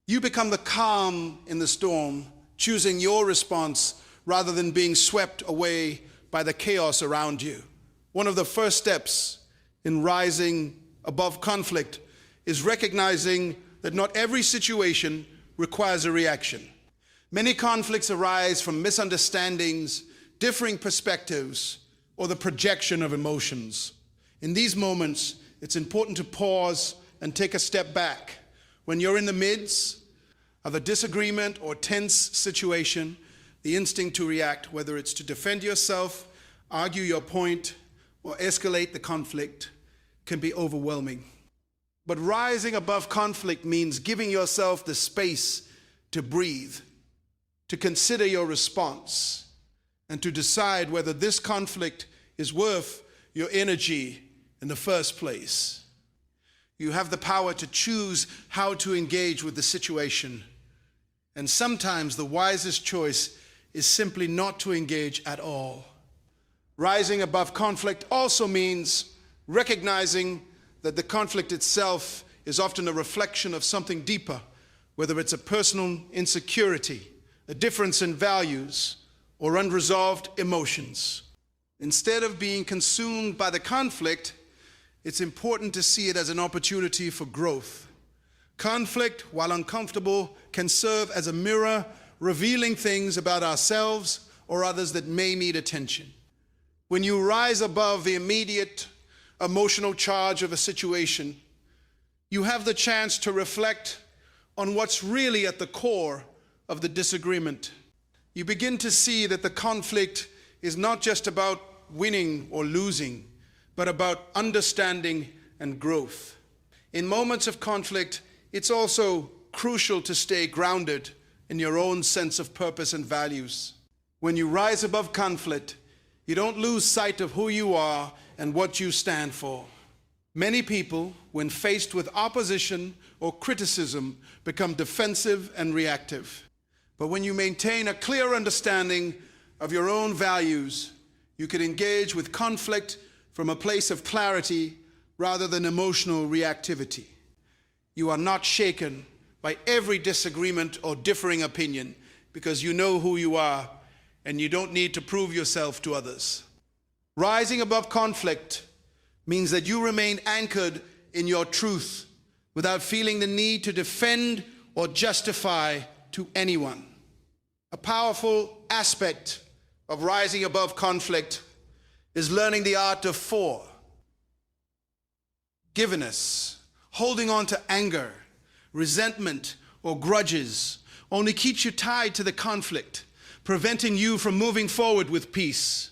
You become the calm in the storm, choosing your response rather than being swept away by the chaos around you. One of the first steps in rising above conflict is recognizing that not every situation requires a reaction. Many conflicts arise from misunderstandings, differing perspectives, or the projection of emotions. In these moments, it's important to pause and take a step back. When you're in the midst of a disagreement or tense situation, the instinct to react, whether it's to defend yourself, argue your point, or escalate the conflict, can be overwhelming. But rising above conflict means giving yourself the space to breathe, to consider your response, and to decide whether this conflict is worth your energy in the first place. You have the power to choose how to engage with the situation, and sometimes the wisest choice is simply not to engage at all. Rising above conflict also means recognizing that the conflict itself is often a reflection of something deeper, whether it's a personal insecurity, a difference in values, or unresolved emotions. Instead of being consumed by the conflict, it's important to see it as an opportunity for growth. Conflict, while uncomfortable, can serve as a mirror, revealing things about ourselves or others that may need attention. When you rise above the immediate emotional charge of a situation, you have the chance to reflect on what's really at the core of the disagreement. You begin to see that the conflict is not just about winning or losing, but about understanding and growth. In moments of conflict, it's also crucial to stay grounded in your own sense of purpose and values. When you rise above conflict, you don't lose sight of who you are and what you stand for. Many people, when faced with opposition or criticism, become defensive and reactive. But when you maintain a clear understanding of your own values, you can engage with conflict from a place of clarity rather than emotional reactivity. You are not shaken by every disagreement or differing opinion because you know who you are and you don't need to prove yourself to others. Rising above conflict means that you remain anchored in your truth without feeling the need to defend or justify to anyone. A powerful aspect of rising above conflict is learning the art of forgiveness. Holding on to anger, resentment, or grudges only keeps you tied to the conflict, preventing you from moving forward with peace.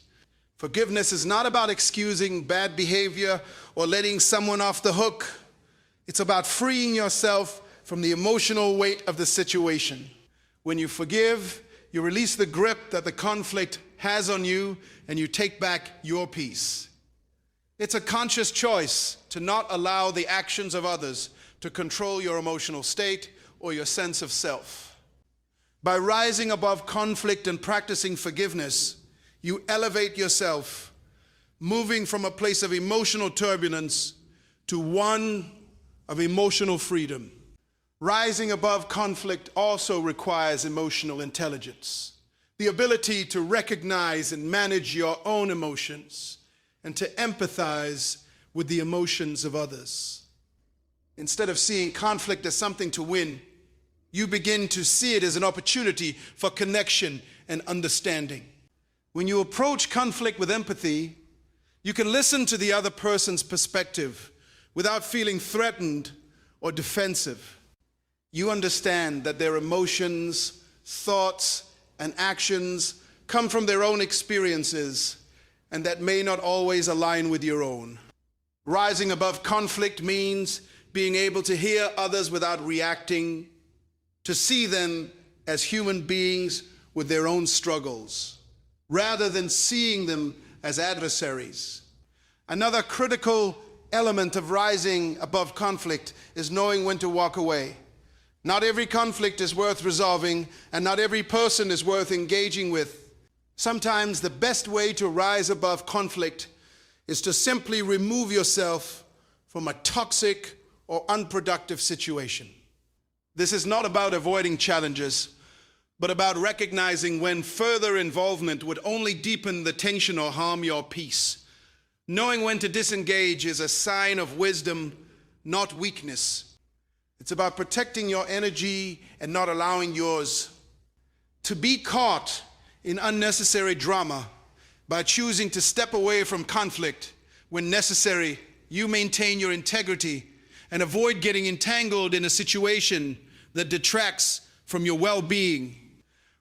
Forgiveness is not about excusing bad behavior or letting someone off the hook. It's about freeing yourself from the emotional weight of the situation. When you forgive, you release the grip that the conflict has on you and you take back your peace. It's a conscious choice to not allow the actions of others to control your emotional state or your sense of self. By rising above conflict and practicing forgiveness, you elevate yourself, moving from a place of emotional turbulence to one of emotional freedom. Rising above conflict also requires emotional intelligence, the ability to recognize and manage your own emotions and to empathize with the emotions of others. Instead of seeing conflict as something to win, you begin to see it as an opportunity for connection and understanding. When you approach conflict with empathy, you can listen to the other person's perspective without feeling threatened or defensive. You understand that their emotions, thoughts, and actions come from their own experiences and that may not always align with your own. Rising above conflict means being able to hear others without reacting, to see them as human beings with their own struggles, rather than seeing them as adversaries. Another critical element of rising above conflict is knowing when to walk away. Not every conflict is worth resolving, and not every person is worth engaging with. Sometimes the best way to rise above conflict is to simply remove yourself from a toxic or unproductive situation. This is not about avoiding challenges, but about recognizing when further involvement would only deepen the tension or harm your peace. Knowing when to disengage is a sign of wisdom, not weakness. It's about protecting your energy and not allowing yours to be caught in unnecessary drama. By choosing to step away from conflict when necessary, you maintain your integrity and avoid getting entangled in a situation that detracts from your well-being.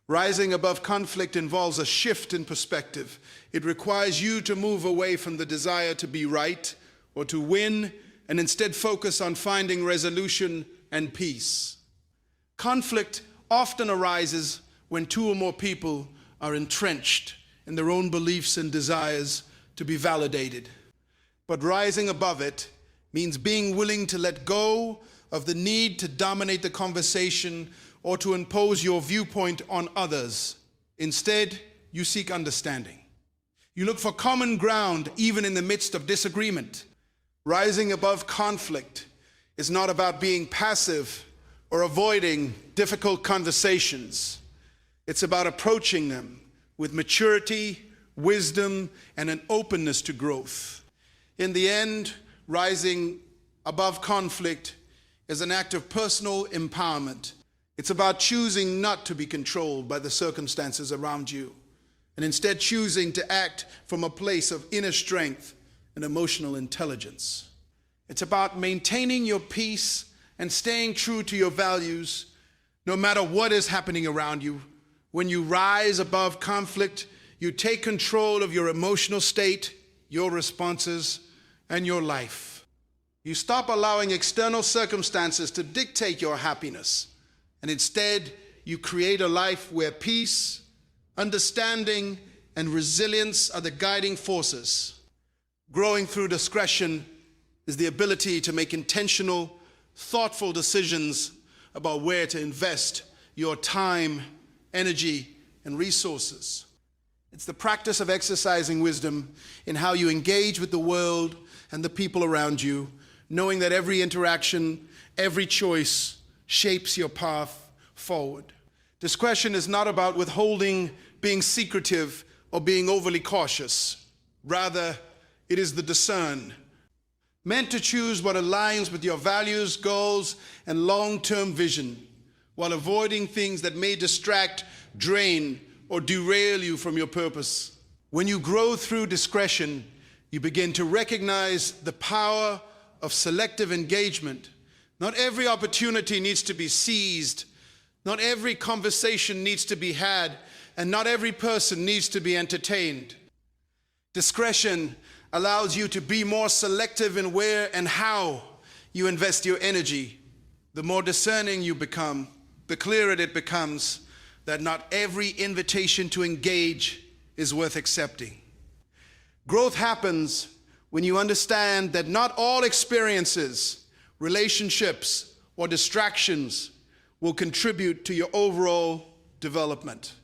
Rising above conflict involves a shift in perspective. It requires you to move away from the desire to be right or to win and instead focus on finding resolution and peace. Conflict often arises when two or more people are entrenched in their own beliefs and desires to be validated. But rising above it means being willing to let go of the need to dominate the conversation or to impose your viewpoint on others. Instead, you seek understanding. You look for common ground even in the midst of disagreement. Rising above conflict is not about being passive or avoiding difficult conversations. It's about approaching them with maturity, wisdom, and an openness to growth. In the end, rising above conflict is an act of personal empowerment. It's about choosing not to be controlled by the circumstances around you, and instead choosing to act from a place of inner strength and emotional intelligence. It's about maintaining your peace and staying true to your values, no matter what is happening around you. When you rise above conflict, you take control of your emotional state, your responses, and your life. You stop allowing external circumstances to dictate your happiness, and instead you create a life where peace, understanding, and resilience are the guiding forces. Growing through discretion is the ability to make intentional, thoughtful decisions about where to invest your time, energy, and resources. It's the practice of exercising wisdom in how you engage with the world and the people around you, knowing that every interaction, every choice shapes your path forward. Discretion is not about withholding, being secretive, or being overly cautious. Rather, it is the discern, meant to choose what aligns with your values, goals, and long-term vision, while avoiding things that may distract, drain, or derail you from your purpose. When you grow through discretion, you begin to recognize the power of selective engagement. Not every opportunity needs to be seized, not every conversation needs to be had, and not every person needs to be entertained. Discretion allows you to be more selective in where and how you invest your energy. The more discerning you become, the clearer it becomes that not every invitation to engage is worth accepting. Growth happens when you understand that not all experiences, relationships, or distractions will contribute to your overall development.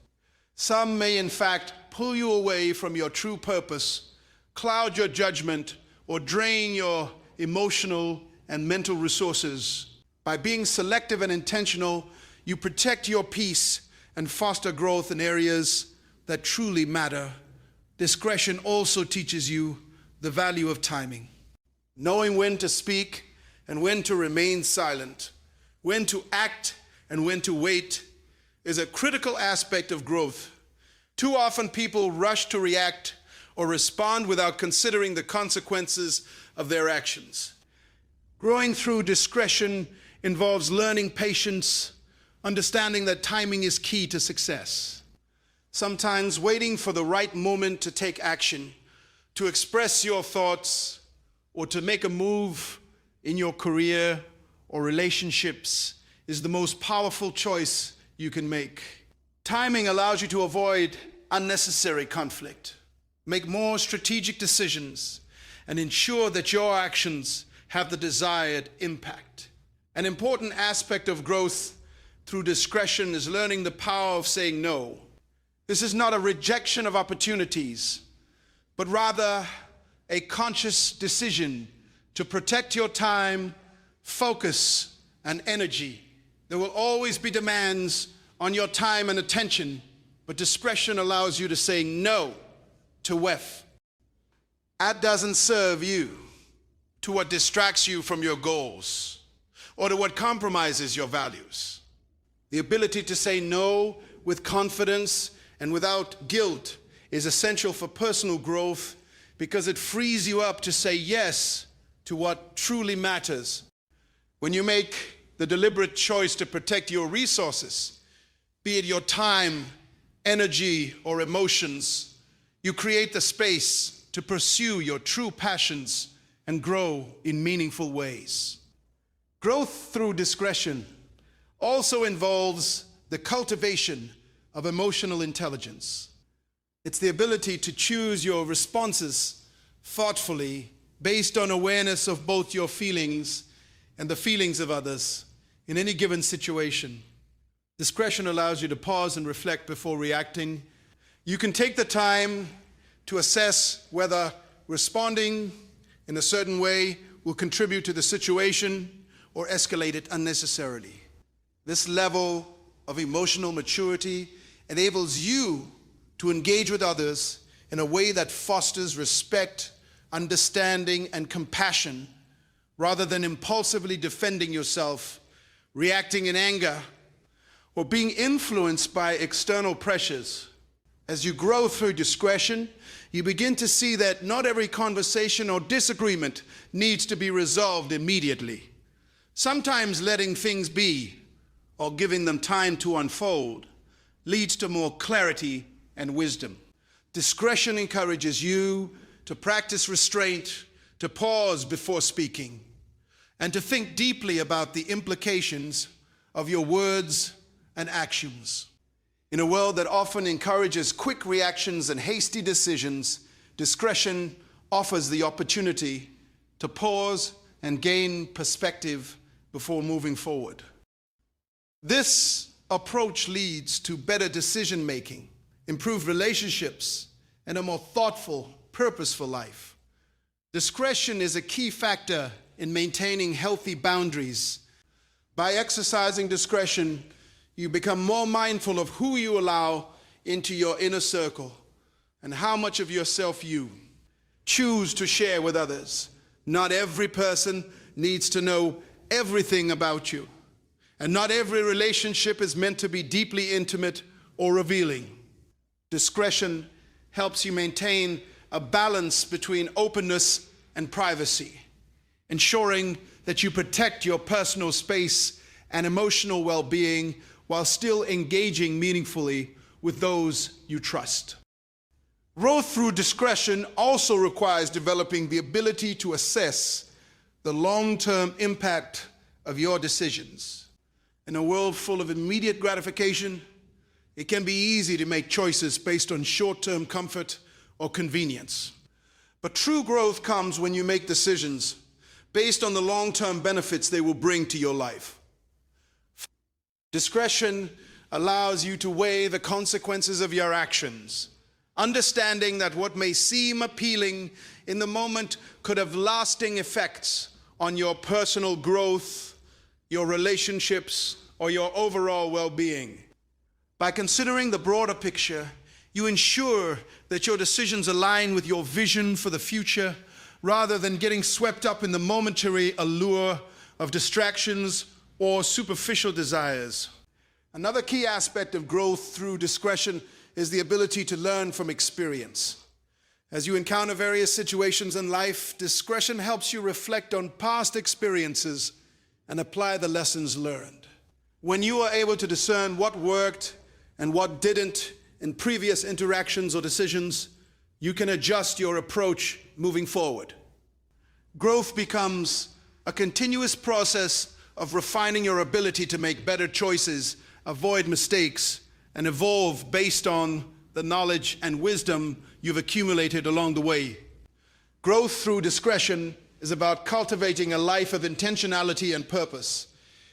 Some may, in fact, pull you away from your true purpose, cloud your judgment, or drain your emotional and mental resources. By being selective and intentional, you protect your peace and foster growth in areas that truly matter. Discretion also teaches you the value of timing. Knowing when to speak and when to remain silent, when to act and when to wait, is a critical aspect of growth. Too often people rush to react or respond without considering the consequences of their actions. Growing through discretion involves learning patience, understanding that timing is key to success. Sometimes waiting for the right moment to take action, to express your thoughts, or to make a move in your career or relationships is the most powerful choice you can make. Timing allows you to avoid unnecessary conflict, make more strategic decisions, and ensure that your actions have the desired impact. An important aspect of growth through discretion is learning the power of saying no. This is not a rejection of opportunities, but rather a conscious decision to protect your time, focus, and energy. There will always be demands on your time and attention, but discretion allows you to say no to WEF. That doesn't serve you, to what distracts you from your goals, or to what compromises your values. The ability to say no with confidence and without guilt is essential for personal growth because it frees you up to say yes to what truly matters. When you make the deliberate choice to protect your resources, be it your time, energy, or emotions, you create the space to pursue your true passions and grow in meaningful ways. Growth through discretion also involves the cultivation of emotional intelligence. It's the ability to choose your responses thoughtfully based on awareness of both your feelings and the feelings of others in any given situation. Discretion allows you to pause and reflect before reacting. You can take the time to assess whether responding in a certain way will contribute to the situation or escalate it unnecessarily. This level of emotional maturity enables you to engage with others in a way that fosters respect, understanding, and compassion, rather than impulsively defending yourself, reacting in anger, or being influenced by external pressures. As you grow through discretion, you begin to see that not every conversation or disagreement needs to be resolved immediately. Sometimes letting things be, or giving them time to unfold, leads to more clarity and wisdom. Discretion encourages you to practice restraint, to pause before speaking, and to think deeply about the implications of your words and actions. In a world that often encourages quick reactions and hasty decisions, discretion offers the opportunity to pause and gain perspective before moving forward. This approach leads to better decision-making, improved relationships, and a more thoughtful, purposeful life. Discretion is a key factor in maintaining healthy boundaries. By exercising discretion, you become more mindful of who you allow into your inner circle and how much of yourself you choose to share with others. Not every person needs to know everything about you, and not every relationship is meant to be deeply intimate or revealing. Discretion helps you maintain a balance between openness and privacy, ensuring that you protect your personal space and emotional well-being while still engaging meaningfully with those you trust. Growth through discretion also requires developing the ability to assess the long-term impact of your decisions. In a world full of immediate gratification, it can be easy to make choices based on short-term comfort or convenience. But true growth comes when you make decisions based on the long-term benefits they will bring to your life. Discretion allows you to weigh the consequences of your actions, understanding that what may seem appealing in the moment could have lasting effects on your personal growth, your relationships, or your overall well-being. By considering the broader picture, you ensure that your decisions align with your vision for the future rather than getting swept up in the momentary allure of distractions or superficial desires. Another key aspect of growth through discretion is the ability to learn from experience. As you encounter various situations in life, discretion helps you reflect on past experiences and apply the lessons learned. When you are able to discern what worked and what didn't in previous interactions or decisions, you can adjust your approach moving forward. Growth becomes a continuous process of refining your ability to make better choices, avoid mistakes, and evolve based on the knowledge and wisdom you've accumulated along the way. Growth through discretion is about cultivating a life of intentionality and purpose.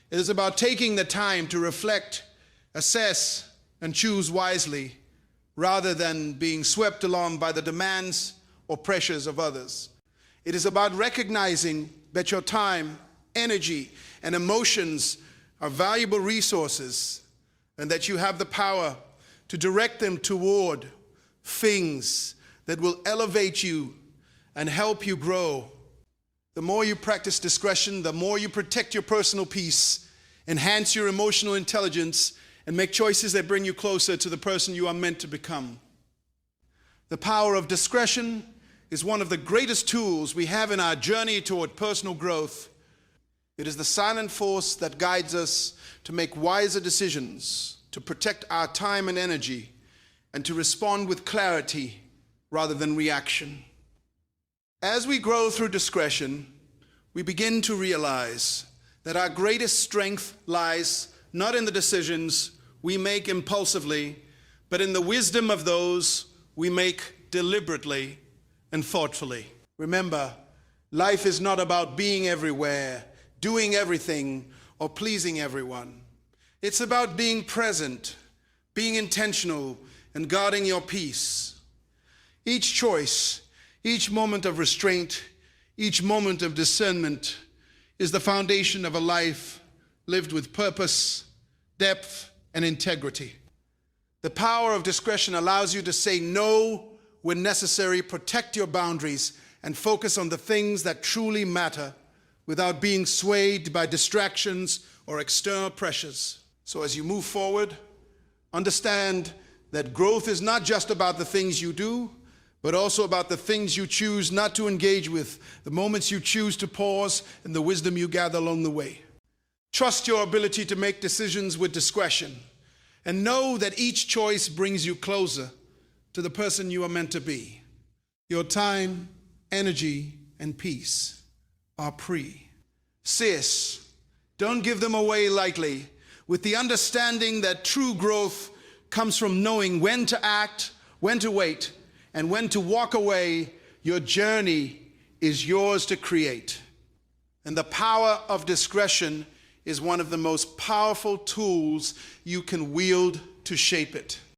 It is about taking the time to reflect, assess, and choose wisely, rather than being swept along by the demands or pressures of others. It is about recognizing that your time, energy, and emotions are valuable resources and that you have the power to direct them toward things that will elevate you and help you grow. The more you practice discretion, the more you protect your personal peace, enhance your emotional intelligence, and make choices that bring you closer to the person you are meant to become. The power of discretion is one of the greatest tools we have in our journey toward personal growth. It is the silent force that guides us to make wiser decisions, to protect our time and energy, and to respond with clarity rather than reaction. As we grow through discretion, we begin to realize that our greatest strength lies not in the decisions we make impulsively, but in the wisdom of those we make deliberately and thoughtfully. Remember, life is not about being everywhere, doing everything, or pleasing everyone. It's about being present, being intentional, and guarding your peace. Each choice, each moment of restraint, each moment of discernment is the foundation of a life lived with purpose, depth, and integrity. The power of discretion allows you to say no when necessary, protect your boundaries, and focus on the things that truly matter without being swayed by distractions or external pressures. So as you move forward, understand that growth is not just about the things you do, but also about the things you choose not to engage with, the moments you choose to pause, and the wisdom you gather along the way. Trust your ability to make decisions with discretion, and know that each choice brings you closer to the person you are meant to be. Your time, energy, and peace are precious. Don't give them away lightly, with the understanding that true growth comes from knowing when to act, when to wait, and when to walk away. Your journey is yours to create. And the power of discretion is one of the most powerful tools you can wield to shape it.